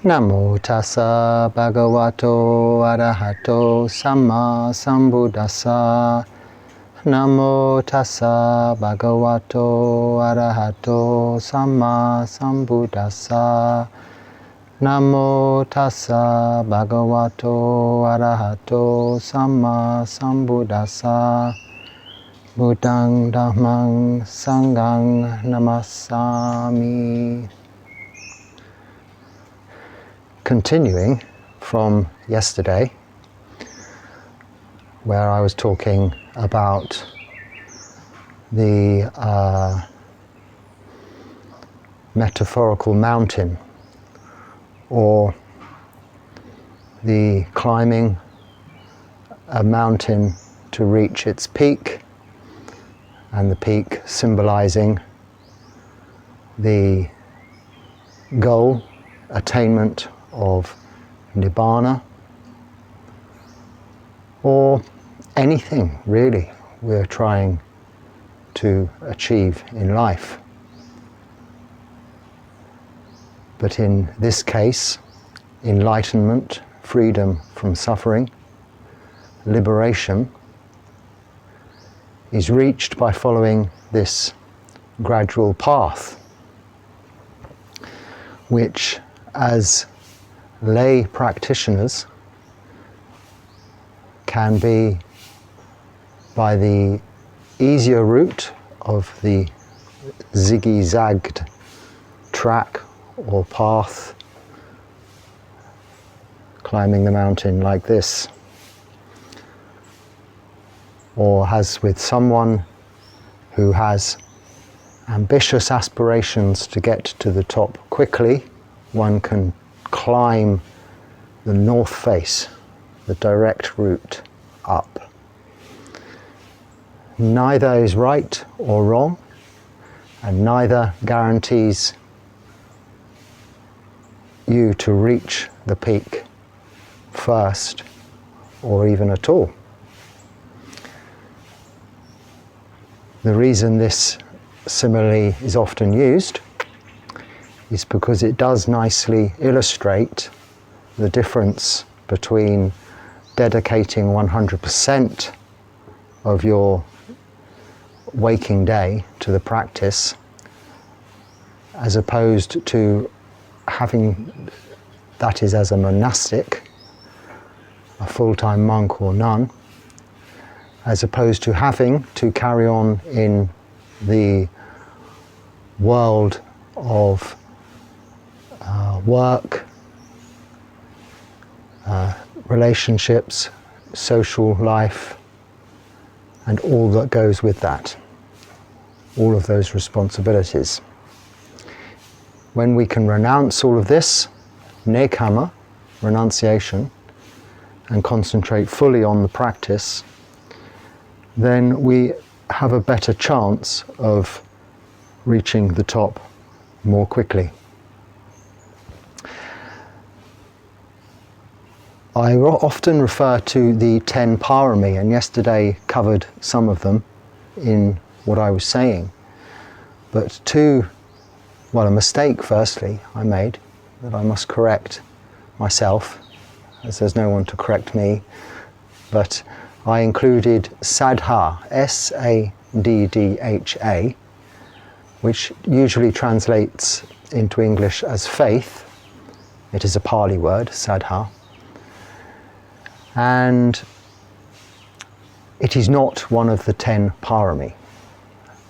Namo tassa bhagavato arahato samma sambuddhassa. Namo tassa bhagavato arahato samma sambuddhassa. Namo tassa bhagavato arahato samma sambuddhassa. Buddhang dhammang sanghang namassami. Continuing from yesterday, where I was talking about the metaphorical mountain, or the climbing a mountain to reach its peak, and the peak symbolizing the goal, attainment of Nibbana, or anything really we're trying to achieve in life. But in this case, enlightenment, freedom from suffering, liberation, is reached by following this gradual path, which as lay practitioners can be by the easier route of the zigzagged track or path, climbing the mountain like this, or as with someone who has ambitious aspirations to get to the top quickly, one can climb the north face, the direct route up. Neither is right or wrong, and neither guarantees you to reach the peak first or even at all. The reason this simile is often used is because it does nicely illustrate the difference between dedicating 100% of your waking day to the practice, as opposed to having, that is as a monastic, a full-time monk or nun, as opposed to having to carry on in the world of work, relationships, social life, and all that goes with that, all of those responsibilities. When we can renounce all of this, nekkhamma, renunciation, and concentrate fully on the practice, then we have a better chance of reaching the top more quickly. I often refer to the 10 parami, and yesterday covered some of them in what I was saying. But a mistake firstly I made that I must correct myself, as there's no one to correct me, but I included saddha, S-A-D-D-H-A, which usually translates into English as faith. It is a Pali word, saddha. And it is not one of the 10 parami.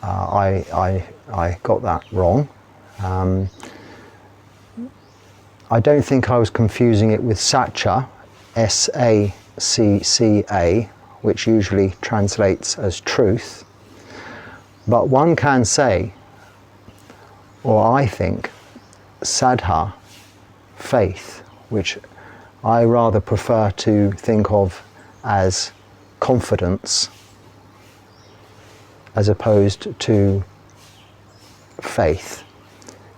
I got that wrong. I don't think I was confusing it with sacca, S-A-C-C-A, which usually translates as truth. But one can say, or I think, saddha, faith, which I rather prefer to think of as confidence, as opposed to faith,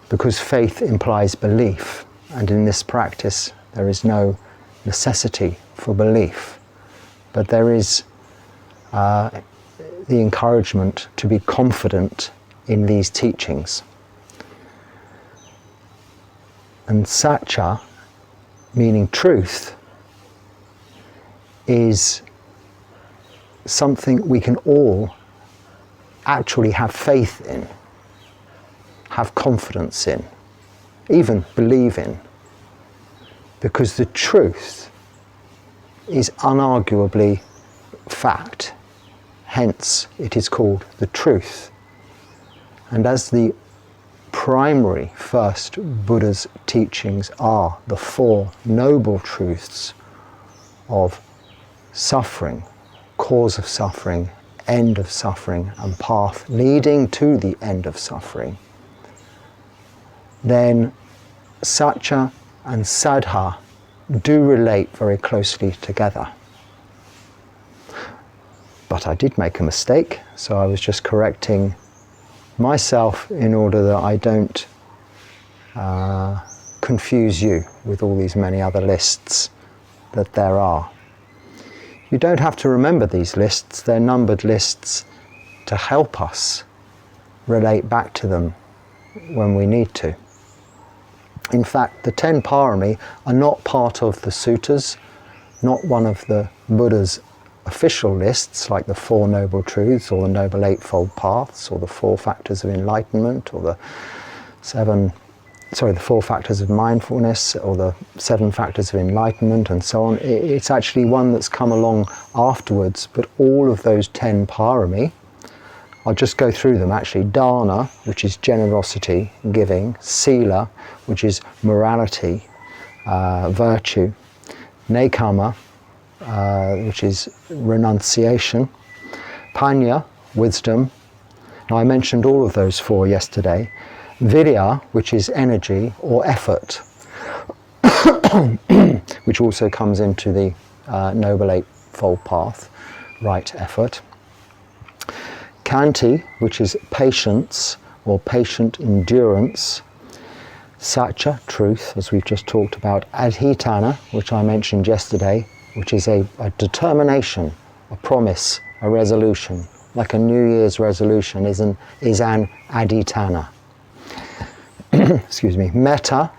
because faith implies belief, and in this practice there is no necessity for belief, but there is the encouragement to be confident in these teachings. And sacca meaning truth, is something we can all actually have faith in, have confidence in, even believe in, because the truth is unarguably fact. Hence, it is called the truth. And as the primary first Buddha's teachings are the Four Noble Truths of suffering, cause of suffering, end of suffering, and path leading to the end of suffering, then Satya and Saddha do relate very closely together. But I did make a mistake, so I was just correcting myself in order that I don't confuse you with all these many other lists that there are. You don't have to remember these lists, they're numbered lists to help us relate back to them when we need to. In fact, the 10 parami are not part of the suttas, not one of the Buddha's official lists like the Four Noble Truths or the Noble Eightfold Paths or the Four Factors of Enlightenment or the Four Factors of Mindfulness or the Seven Factors of Enlightenment and so on. It's actually one that's come along afterwards, but all of those 10 parami, I'll just go through them actually. Dana, which is generosity, giving. Sila, which is morality, virtue. Nekama, which is renunciation. Panya, wisdom. Now I mentioned all of those four yesterday. Virya, which is energy or effort, which also comes into the Noble Eightfold Path, right effort. Khanti, which is patience or patient endurance. Satya, truth, as we've just talked about. Adhitthana, which I mentioned yesterday, which is a determination, a promise, a resolution, like a New Year's resolution is an adhitthana. Excuse me. Metta,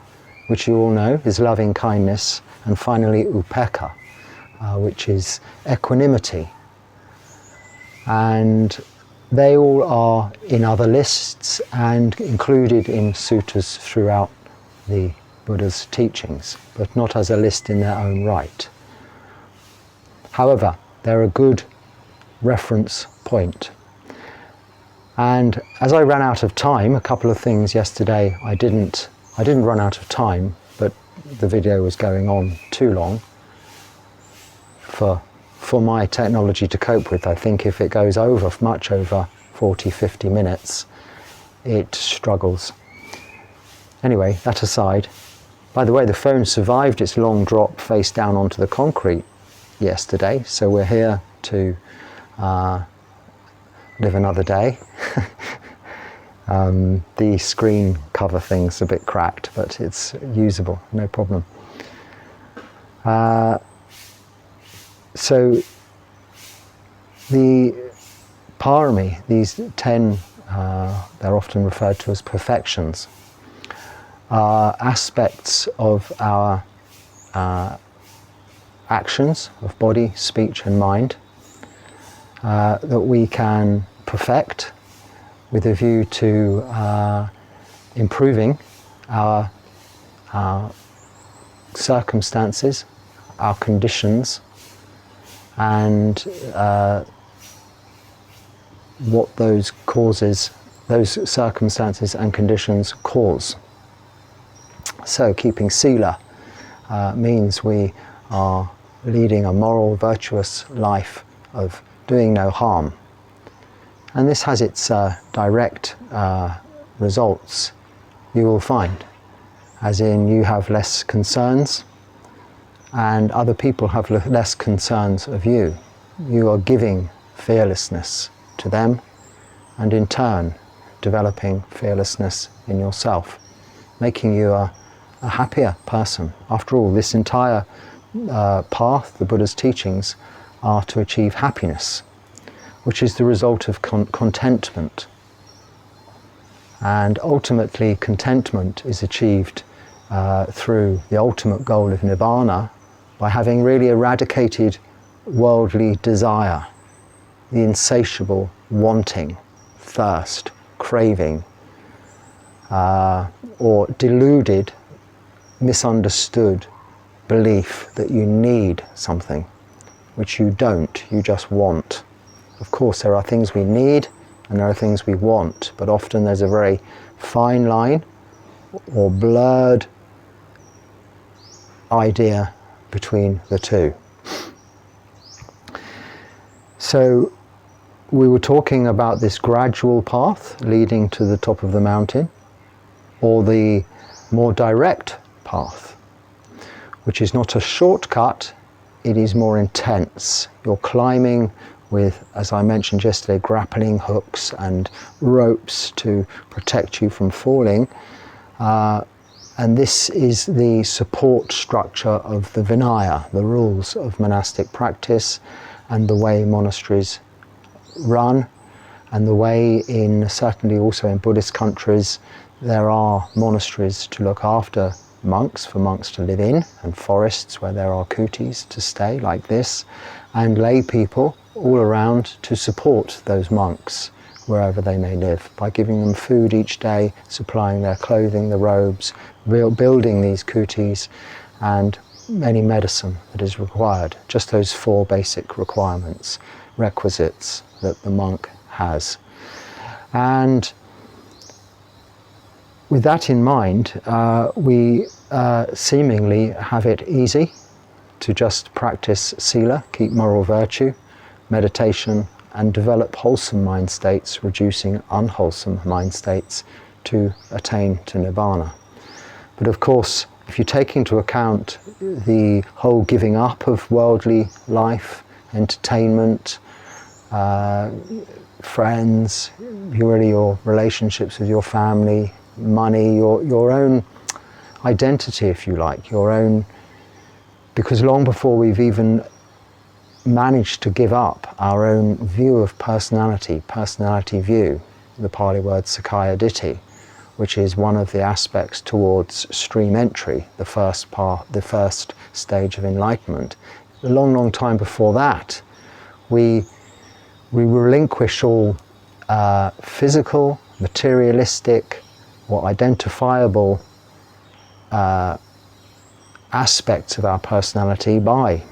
which you all know, is loving kindness. And finally, upekkha, which is equanimity. And they all are in other lists and included in suttas throughout the Buddha's teachings, but not as a list in their own right. However, they're a good reference point. And as I ran out of time, a couple of things yesterday, I didn't run out of time, but the video was going on too long for my technology to cope with. I think if it goes over, much over 40, 50 minutes, it struggles. Anyway, that aside, by the way, the phone survived its long drop face down onto the concrete yesterday, so we're here to live another day. The screen cover thing's a bit cracked, but it's usable, no problem. So the parami, these 10, they're often referred to as perfections, are aspects of our actions of body, speech and mind that we can perfect with a view to improving our circumstances, our conditions, and what those causes, those circumstances and conditions cause. So keeping sila means we are leading a moral, virtuous life of doing no harm. And this has its direct results, you will find, as in you have less concerns and other people have less concerns of you. You are giving fearlessness to them and in turn developing fearlessness in yourself, making you a happier person. After all, this entire path, the Buddha's teachings, are to achieve happiness, which is the result of contentment. And ultimately, contentment is achieved through the ultimate goal of Nibbana by having really eradicated worldly desire, the insatiable wanting, thirst, craving, or deluded, misunderstood belief that you need something, which you don't, you just want. Of course, there are things we need and there are things we want, but often there's a very fine line or blurred idea between the two. So we were talking about this gradual path leading to the top of the mountain, or the more direct path, which is not a shortcut, it is more intense. You're climbing with, as I mentioned yesterday, grappling hooks and ropes to protect you from falling. And this is the support structure of the Vinaya, the rules of monastic practice, and the way monasteries run, and the way certainly also in Buddhist countries, there are monasteries to look after monks, for monks to live in, and forests where there are kutis to stay like this, and lay people all around to support those monks wherever they may live, by giving them food each day, supplying their clothing, the robes, building these kutis, and any medicine that is required. Just those 4 basic requirements, requisites that the monk has. And with that in mind, we seemingly have it easy to just practice sila, keep moral virtue, meditation, and develop wholesome mind states, reducing unwholesome mind states to attain to Nibbana. But of course, if you take into account the whole giving up of worldly life, entertainment, friends, your relationships with your family, money, your own identity, if you like, your own, because long before we've even managed to give up our own view of personality view, the Pali word Sakkaya Ditthi, which is one of the aspects towards stream entry, the first stage of enlightenment. A long, long time before that, we relinquish all physical, materialistic, or identifiable aspects of our personality by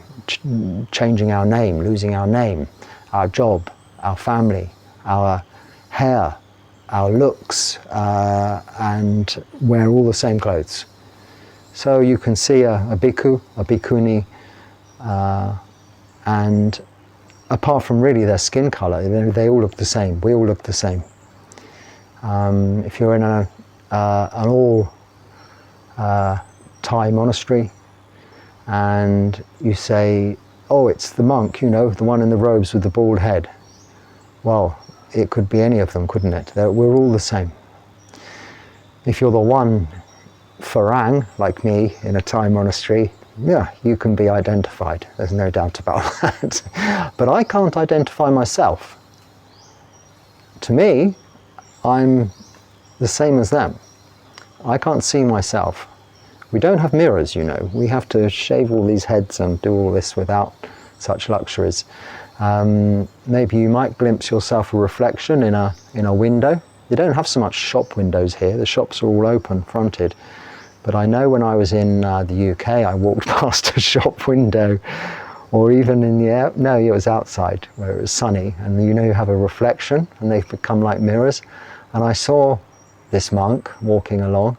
changing our name, losing our name, our job, our family, our hair, our looks, and wear all the same clothes. So you can see a bhikkhu, a bhikkhuni, and apart from really their skin colour, they all look the same. We all look the same. If you're in an all Thai monastery and you say, oh, it's the monk, the one in the robes with the bald head. Well, it could be any of them, couldn't it? We're all the same. If you're the one Phra Dan, like me, in a Thai monastery, yeah, you can be identified. There's no doubt about that. But I can't identify myself. To me, I'm the same as them. I can't see myself. We don't have mirrors, We have to shave all these heads and do all this without such luxuries. Maybe you might glimpse yourself a reflection in a window. You don't have so much shop windows here. The shops are all open fronted. But I know when I was in the UK, I walked past a shop window, or even in the air. No, it was outside where it was sunny, and you have a reflection, and they've become like mirrors. And I saw this monk walking along,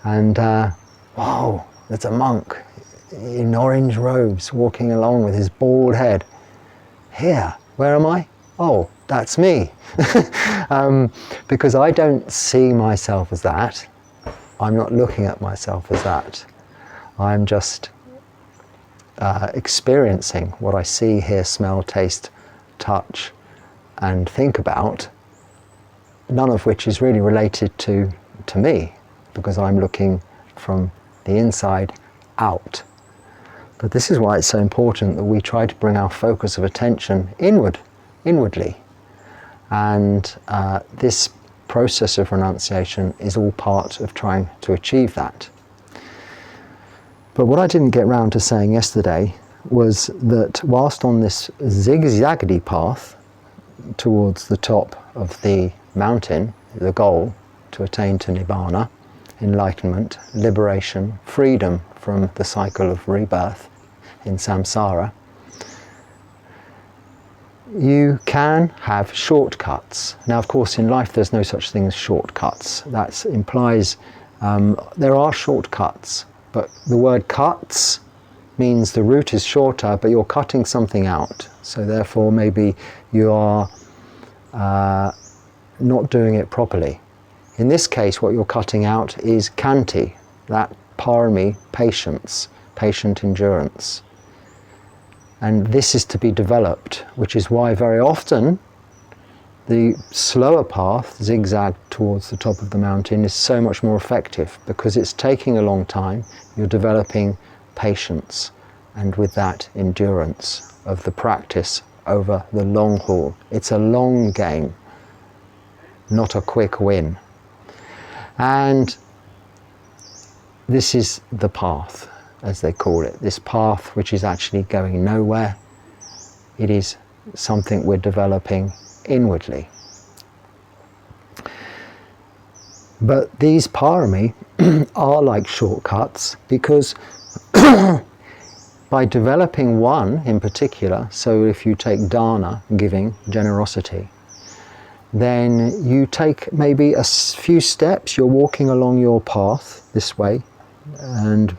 and wow, there's a monk in orange robes walking along with his bald head. Here, where am I? Oh, that's me. Because I don't see myself as that. I'm not looking at myself as that. I'm just experiencing what I see, hear, smell, taste, touch, and think about, none of which is really related to me, because I'm looking from the inside out. But this is why it's so important that we try to bring our focus of attention inwardly. And this process of renunciation is all part of trying to achieve that. But what I didn't get round to saying yesterday was that whilst on this zigzaggedy path towards the top of the mountain, the goal to attain to Nibbana, enlightenment, liberation, freedom from the cycle of rebirth in samsara, you can have shortcuts. Now, of course, in life there's no such thing as shortcuts. That implies there are shortcuts, but the word cuts means the route is shorter, but you're cutting something out. So therefore, maybe you are not doing it properly. In this case, what you're cutting out is khanti, that parami, patience, patient endurance. And this is to be developed, which is why very often the slower path, zigzag towards the top of the mountain, is so much more effective, because it's taking a long time. You're developing patience, and with that, endurance of the practice over the long haul. It's a long game, not a quick win. And this is the path, as they call it, this path which is actually going nowhere. It is something we're developing inwardly. But these parami are like shortcuts, because by developing one in particular, so if you take dana, giving, generosity, then you take maybe a few steps, you're walking along your path this way, and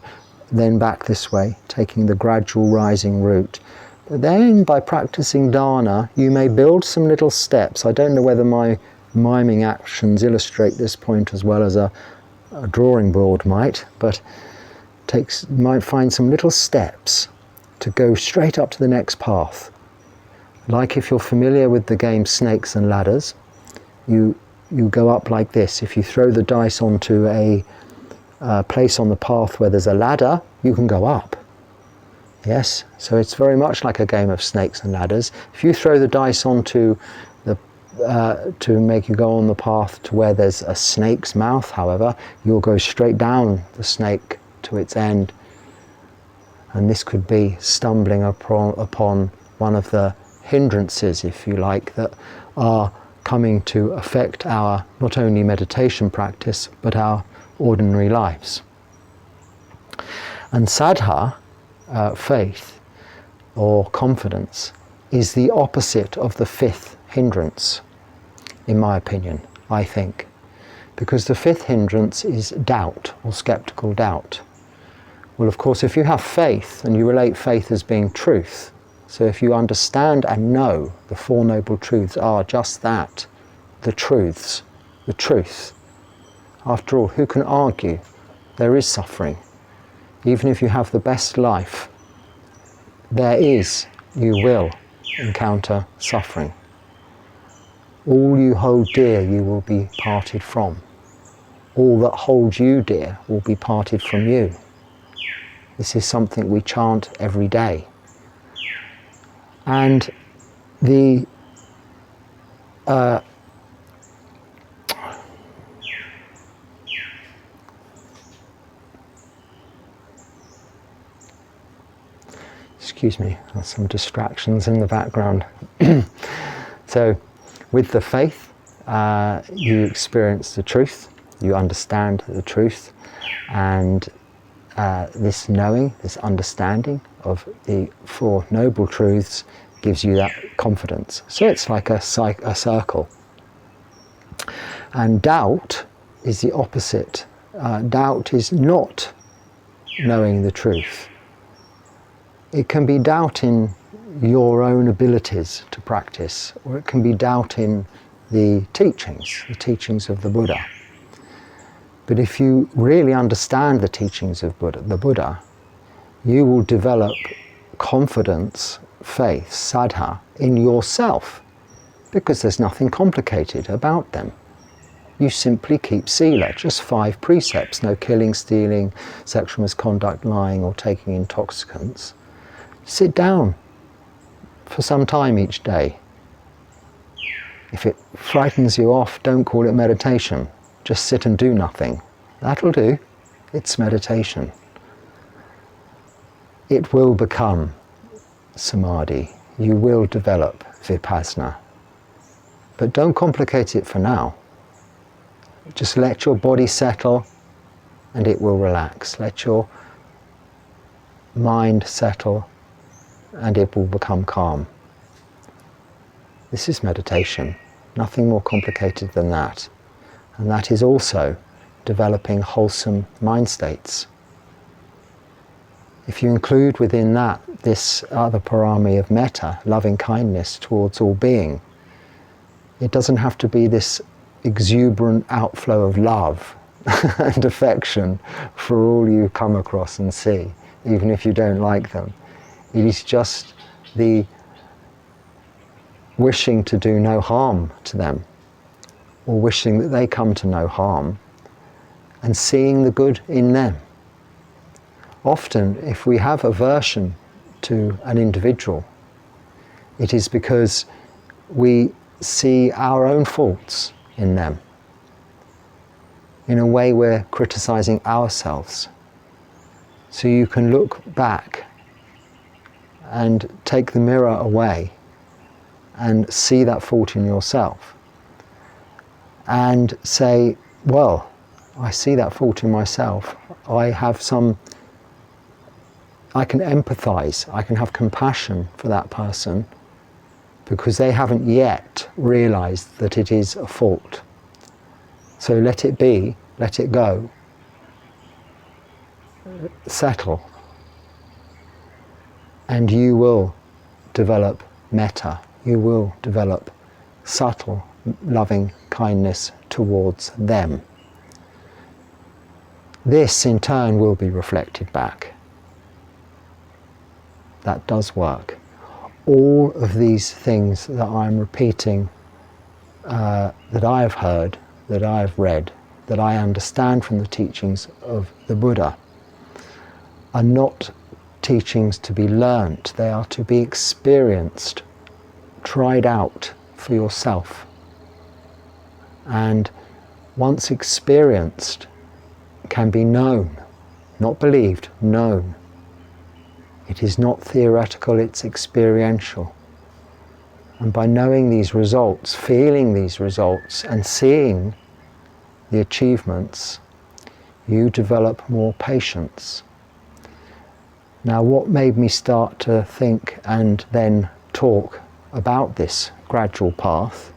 then back this way, taking the gradual rising route. But then by practicing dana, you may build some little steps. I don't know whether my miming actions illustrate this point as well as a drawing board might, but you might find some little steps to go straight up to the next path. Like if you're familiar with the game Snakes and Ladders, you go up like this. If you throw the dice onto a place on the path where there's a ladder, you can go up. Yes, so it's very much like a game of snakes and ladders. If you throw the dice onto to make you go on the path to where there's a snake's mouth, however, you'll go straight down the snake to its end. And this could be stumbling upon one of the hindrances, if you like, that are coming to affect our not only meditation practice, but our ordinary lives. And saddha, faith or confidence, is the opposite of the fifth hindrance, in my opinion, I think. Because the fifth hindrance is doubt, or skeptical doubt. Well, of course, if you have faith, and you relate faith as being truth, so if you understand and know the Four Noble Truths are just that, the truths, the truth. After all, who can argue? There is suffering. Even if you have the best life, you will encounter suffering. All you hold dear, you will be parted from. All that holds you dear will be parted from you. This is something we chant every day. And the excuse me, there's some distractions in the background. So, with the faith, you experience the truth, you understand the truth, and this knowing, this understanding of the Four Noble Truths gives you that confidence. So it's like a circle. And doubt is the opposite. Doubt is not knowing the truth. It can be doubt in your own abilities to practice, or it can be doubt in the teachings of the Buddha. But if you really understand the teachings of the Buddha, you will develop confidence, faith, saddha, in yourself, because there's nothing complicated about them. You simply keep sila, just 5 precepts: no killing, stealing, sexual misconduct, lying, or taking intoxicants. Sit down for some time each day. If it frightens you off, don't call it meditation. Just sit and do nothing. That'll do. It's meditation. it will become samadhi. You will develop vipassana. But don't complicate it for now. Just let your body settle and it will relax. Let your mind settle and it will become calm. This is meditation. Nothing more complicated than that. And that is also developing wholesome mind states. If you include within that this other parami of metta, loving kindness towards all being, it doesn't have to be this exuberant outflow of love and affection for all you come across and see, even if you don't like them. It is just the wishing to do no harm to them, or wishing that they come to no harm, and seeing the good in them. Often, if we have aversion to an individual, it is because we see our own faults in them. In a way, we're criticizing ourselves. So you can look back and take the mirror away and see that fault in yourself and say, well, I see that fault in myself. I can empathize, I can have compassion for that person because they haven't yet realized that it is a fault. So let it be, let it go, settle, and you will develop metta, you will develop subtle, loving kindness towards them. This in turn will be reflected back. That does work. All of these things that I'm repeating, that I have heard, that I have read, that I understand from the teachings of the Buddha, are not teachings to be learnt. They are to be experienced, tried out for yourself. And once experienced, can be known, not believed, known. It is not theoretical, it's experiential. And by knowing these results, feeling these results, and seeing the achievements, you develop more patience. Now, what made me start to think and then talk about this gradual path,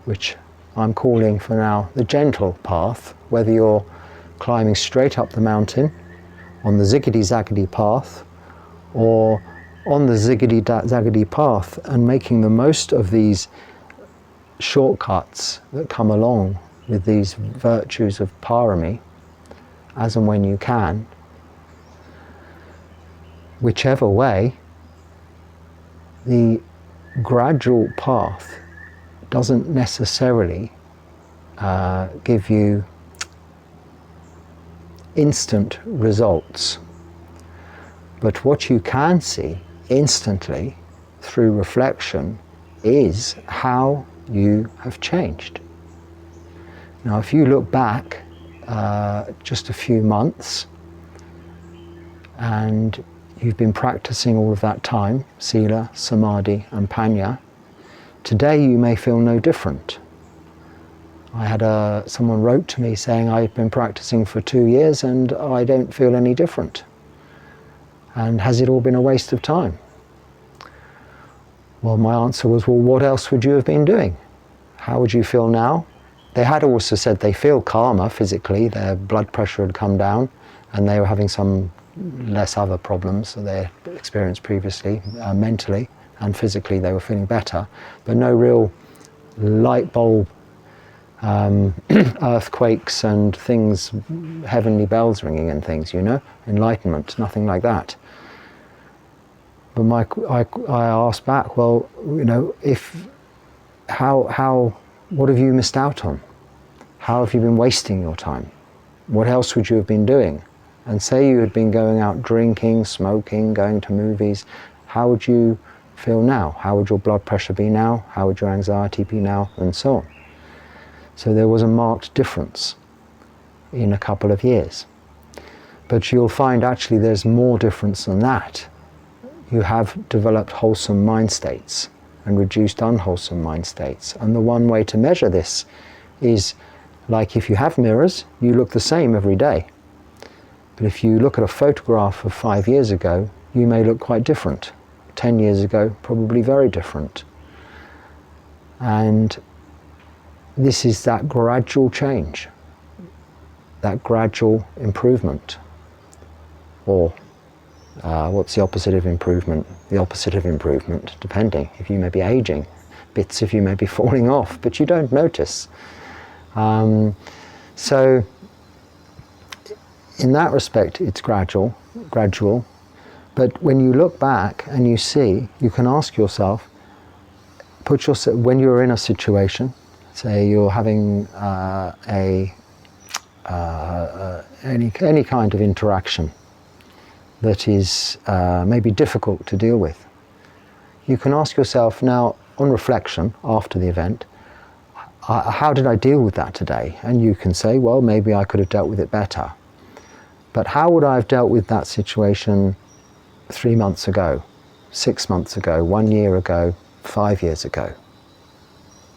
which I'm calling for now the gentle path, whether you're climbing straight up the mountain on the ziggity-zaggity path, or on the ziggity-zaggity path and making the most of these shortcuts that come along with these virtues of parami, as and when you can. Whichever way, the gradual path doesn't necessarily give you instant results. But what you can see instantly through reflection is how you have changed. Now, if you look back just a few months and you've been practicing all of that time, sila, samadhi and panya, today you may feel no different. I had someone wrote to me saying, I've been practicing for 2 years and I don't feel any different. And has it all been a waste of time? Well, my answer was, well, what else would you have been doing? How would you feel now? They had also said they feel calmer physically, their blood pressure had come down, and they were having some less other problems that they had experienced previously, mentally and physically they were feeling better, but no real light bulb earthquakes and things, heavenly bells ringing and things, you know, enlightenment, nothing like that. But I asked back, well, you know, what have you missed out on? How have you been wasting your time? What else would you have been doing? And say you had been going out drinking, smoking, going to movies, how would you feel now? How would your blood pressure be now? How would your anxiety be now? And so on. So there was a marked difference in a couple of years. But you'll find actually there's more difference than that. You have developed wholesome mind states and reduced unwholesome mind states. And the one way to measure this is, like if you have mirrors, you look the same every day. But if you look at a photograph of 5 years ago, you may look quite different. 10 years ago, probably very different. And this is that gradual change, that gradual improvement. Or what's the opposite of improvement? The opposite of improvement, depending. If you may be aging, bits of you may be falling off, but you don't notice. So in that respect, it's gradual. But when you look back and you see, you can ask yourself, when you're in a situation, say you're having any kind of interaction that is maybe difficult to deal with, you can ask yourself now, on reflection after the event, how did I deal with that today? And you can say, well, maybe I could have dealt with it better. But how would I have dealt with that situation 3 months ago, 6 months ago, 1 year ago, 5 years ago?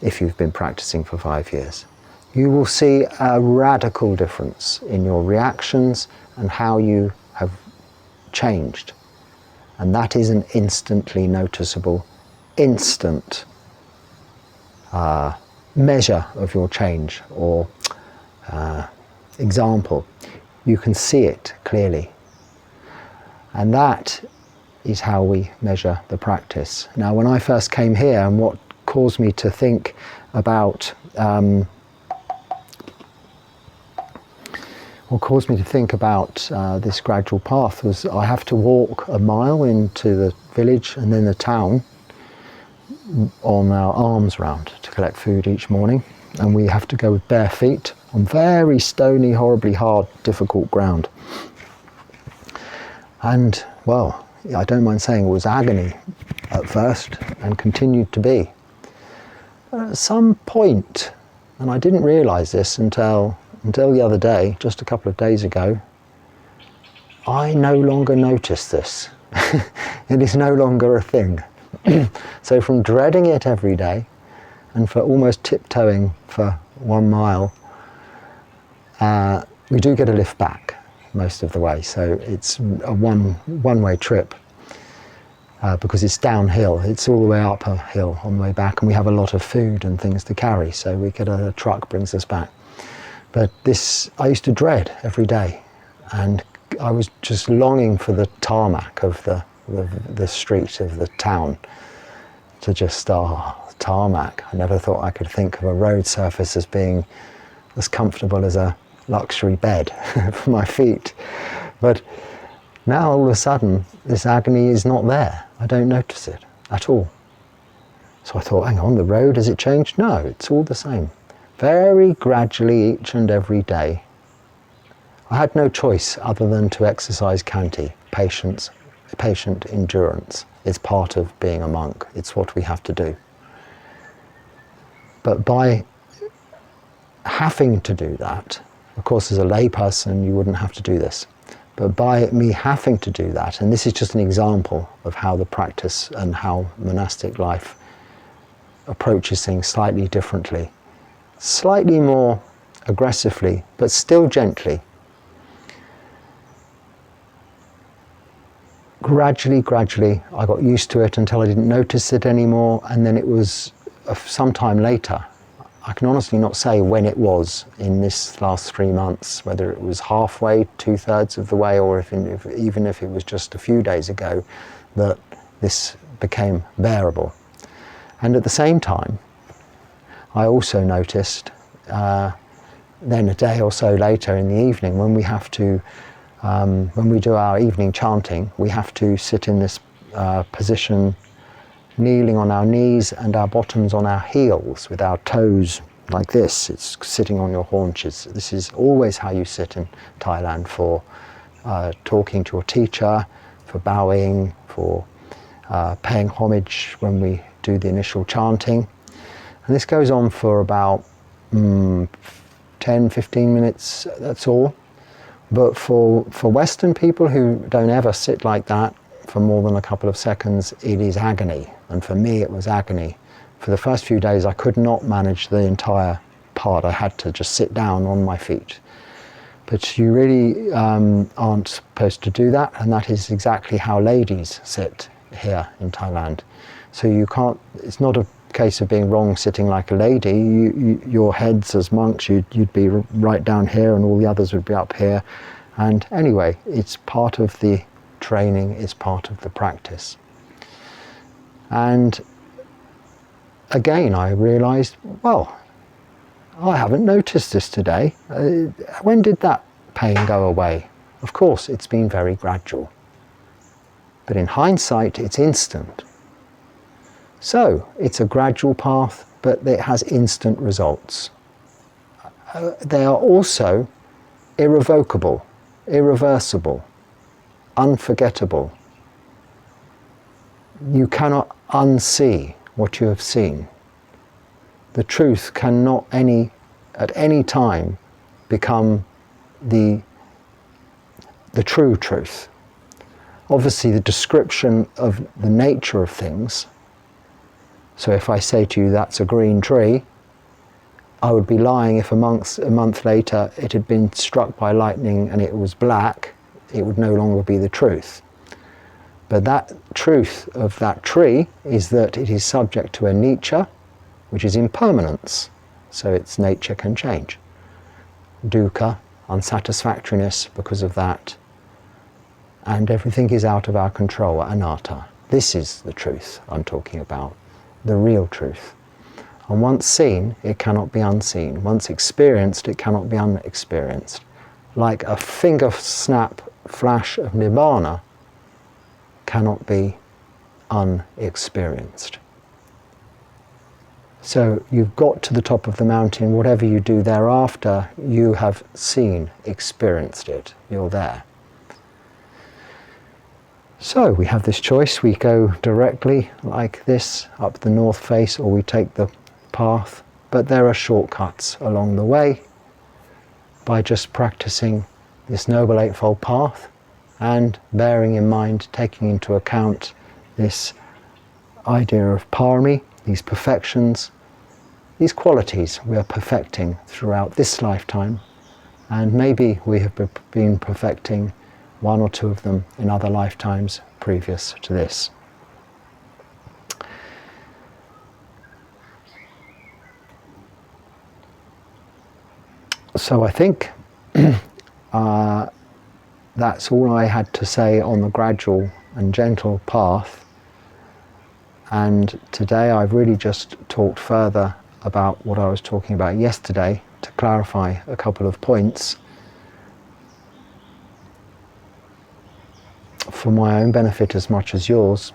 If you've been practicing for 5 years, you will see a radical difference in your reactions and how you have changed. And that is an instantly noticeable, instant measure of your change, or example. You can see it clearly. And that is how we measure the practice. Now, when I first came here, and what caused me to think about this gradual path was, I have to walk a mile into the village and then the town on our arms round to collect food each morning, and we have to go with bare feet on very stony, horribly hard, difficult ground. And well, I don't mind saying it was agony at first and continued to be. But at some point, and I didn't realise this until the other day, just a couple of days ago, I no longer notice this. It is no longer a thing. So from dreading it every day, and for almost tiptoeing for 1 mile, we do get a lift back most of the way. So it's a one-way trip, because it's downhill. It's all the way up a hill on the way back, and we have a lot of food and things to carry, so we get a truck brings us back. But this I used to dread every day, and I was just longing for the tarmac of the street of the town to just tarmac. I never thought I could think of a road surface as being as comfortable as a luxury bed for my feet. But now all of a sudden this agony is not there. I don't notice it at all. So I thought, hang on, the road, has it changed? No, it's all the same. Very gradually, each and every day. I had no choice other than to exercise khanti, patience, patient endurance. It's part of being a monk. It's what we have to do. But by having to do that, of course as a lay person you wouldn't have to do this, but by me having to do that, and this is just an example of how the practice and how monastic life approaches things slightly differently, slightly more aggressively, but still gently. Gradually, I got used to it until I didn't notice it anymore, and then it was some time later. I can honestly not say when it was in this last 3 months, whether it was halfway, 2/3 of the way, or even if it was just a few days ago, that this became bearable. And at the same time, I also noticed then a day or so later in the evening, when we have to, when we do our evening chanting, we have to sit in this position, kneeling on our knees and our bottoms on our heels with our toes like this. It's sitting on your haunches. This is always how you sit in Thailand for talking to your teacher, for bowing, for paying homage when we do the initial chanting. And this goes on for about 10-15 minutes, that's all. But for Western people who don't ever sit like that for more than a couple of seconds, it is agony. And for me, it was agony. For the first few days, I could not manage the entire part. I had to just sit down on my feet. But you really aren't supposed to do that, and that is exactly how ladies sit here in Thailand. So you can't, it's not a case of being wrong sitting like a lady. Your heads as monks, you'd be right down here and all the others would be up here. And anyway, it's part of the training, it's part of the practice. And again, I realized, well, I haven't noticed this today. When did that pain go away? Of course, it's been very gradual. But in hindsight, it's instant. So, it's a gradual path, but it has instant results. They are also irrevocable, irreversible, unforgettable. You cannot unsee what you have seen. The truth cannot at any time become the true truth. Obviously, the description of the nature of things, so if I say to you that's a green tree, I would be lying if a month later it had been struck by lightning and it was black. It would no longer be the truth. But that truth of that tree is that it is subject to a anicca, which is impermanence, so its nature can change. Dukkha, unsatisfactoriness because of that, and everything is out of our control, anatta. This is the truth I'm talking about, the real truth. And once seen, it cannot be unseen. Once experienced, it cannot be unexperienced. Like a finger snap flash of nibbana cannot be unexperienced. So you've got to the top of the mountain, whatever you do thereafter, you have seen, experienced it, you're there. So we have this choice, we go directly like this up the north face, or we take the path, but there are shortcuts along the way by just practicing this Noble Eightfold Path and bearing in mind, taking into account this idea of parami, these perfections, these qualities we are perfecting throughout this lifetime, and maybe we have been perfecting one or two of them in other lifetimes previous to this. So I think that's all I had to say on the gradual and gentle path. And today I've really just talked further about what I was talking about yesterday to clarify a couple of points for my own benefit as much as yours.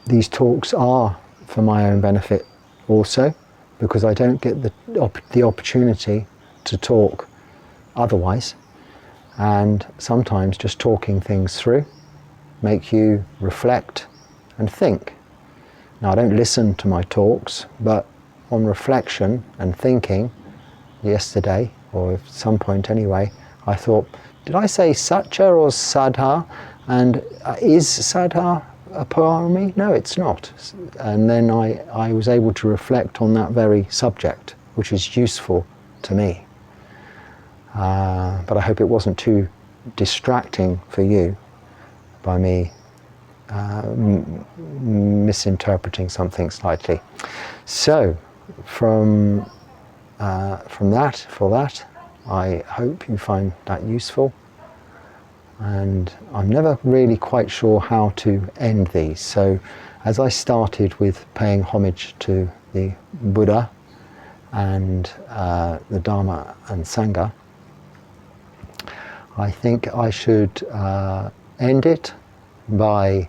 These talks are for my own benefit also, because I don't get the opportunity to talk otherwise, and sometimes just talking things through make you reflect and think. Now, I don't listen to my talks, but on reflection and thinking yesterday, or at some point anyway, I thought, did I say satya or saddha? And is saddha a parami? No, it's not. And then I was able to reflect on that very subject, which is useful to me. But I hope it wasn't too distracting for you by me misinterpreting something slightly. So, for that, I hope you find that useful. And I'm never really quite sure how to end these. So, as I started with paying homage to the Buddha and the Dharma and Sangha, I think I should end it by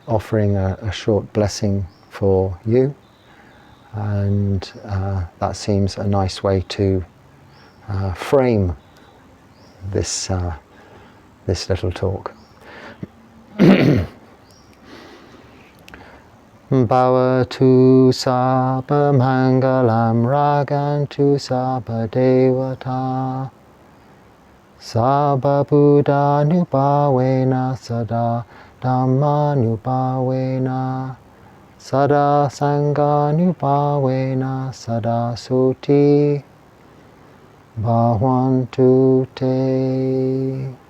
offering a short blessing for you, and that seems a nice way to frame this little talk. Bhavatu Sabba Mangalam Ragantu Sabba Devata Sabba Buddha Nupavena Sada Dhamma Nupavena Sada Sangha Nupavena Sada Suti Bhavantu Te.